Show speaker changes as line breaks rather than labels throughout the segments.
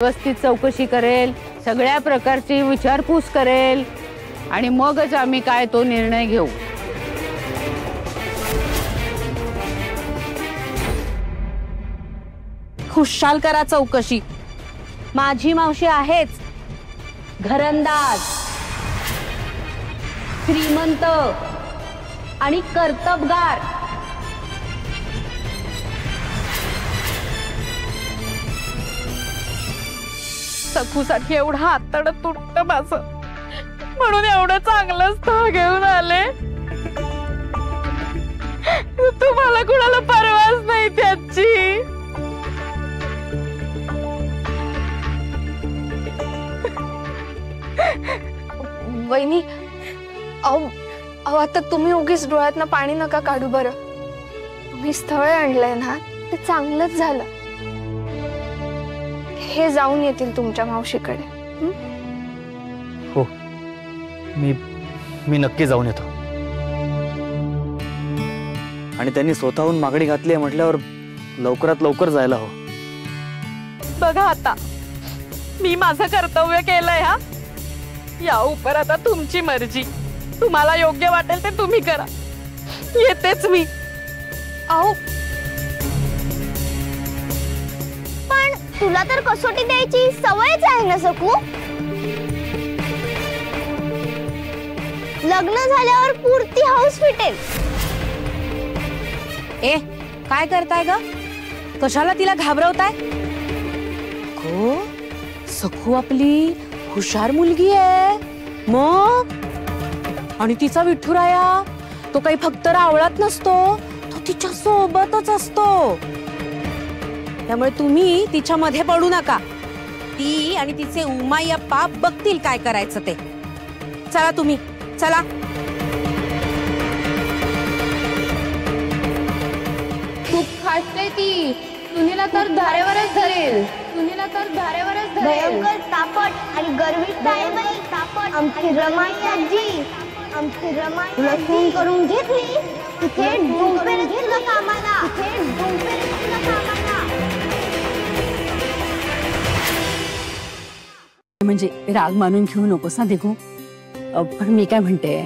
व्यवस्थित चौकशी करेल, सगळ्या प्रकारची विचारपूस करेल आणि मगच आम्ही काय तो निर्णय घेऊ।
खुशाल करा चौकशी। माझी मावशी आहेच घरंदाज, श्रीमंत आणि कर्तबगार।
सखूसाठी एवढा आतड तुटत माझं, म्हणून एवढं चांगलं स्थळ घेऊन आले। तुम्हाला कुणाला परवाच नाही त्याची।
वहिनी, आता तुम्ही उगीच डोळ्यातनं पाणी नका काढू बरं। तुम्ही स्थळ आणलंय ना ते चांगलंच झालं। हे जाऊन येतील तुमच्या मावशीकडे।
हो, मी नक्की जाऊन येतो। आणि त्यांनी स्वतःहून मागणी घातली आहे म्हटल्यावर लवकरात लवकर जायला हो।
बघा आता मी माझं कर्तव्य केलंय हा। या उपर आता तुमची मर्जी, तुम्हाला योग्य वाटेल ते तुम्ही करा। येतेच मी।
आओ,
पण तुला तर कसोटी द्यायची सवयच आहे ना सकू। लग्न झाल्यावर पुरती हाऊस फिटेल।
ए, काय करताय ग? कशाला तिला घाबरवताय? हो, सखू आपली हुशार मुलगी आहे मग। आणि तिचा विठुराया तो काही फक्त रावळात नसतो, तो तिच्या सोबतच असतो। त्यामुळे तुम्ही तिच्या मध्ये पडू नका। ती आणि तिचे उमाई अप्पा बघतील काय करायचं ते। चला तुम्ही, चला।
खूप खासते ती, सुनीला तर धारेवरच धरेल।
भयंकर तापट आणि गर्विष्ठ आहे बाई। तापट आमची रमाई आजी, तुला फोन करून घेतली तिथे डोंबेल घेतलं कामाला।
म्हणजे राग मानून घेऊ नकोस ना देखू। पण मी काय म्हणते,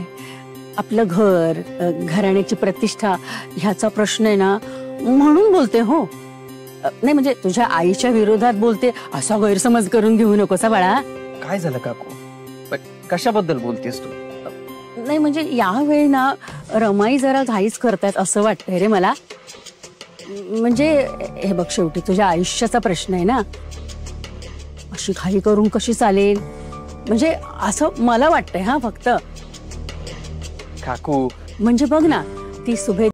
आपलं घर, घराण्याची प्रतिष्ठा ह्याचा प्रश्न आहे ना, म्हणून बोलते हो। नाही म्हणजे तुझ्या आईच्या विरोधात बोलते असा गैरसमज करून घेऊ नकोसा बाळा।
काय झालं काकू? कशाबद्दल बोलतेस तू?
नाही म्हणजे यावेळी ना रमाई जरा घाईच करतात असं वाटतंय रे मला। म्हणजे हे बघ, शेवटी तुझ्या आयुष्याचा प्रश्न आहे ना, अशी घाई करून कशी चालेल म्हणजे असं मला वाटतंय हा फक्त।
काकू
म्हणजे बघ ना, ती सुभेद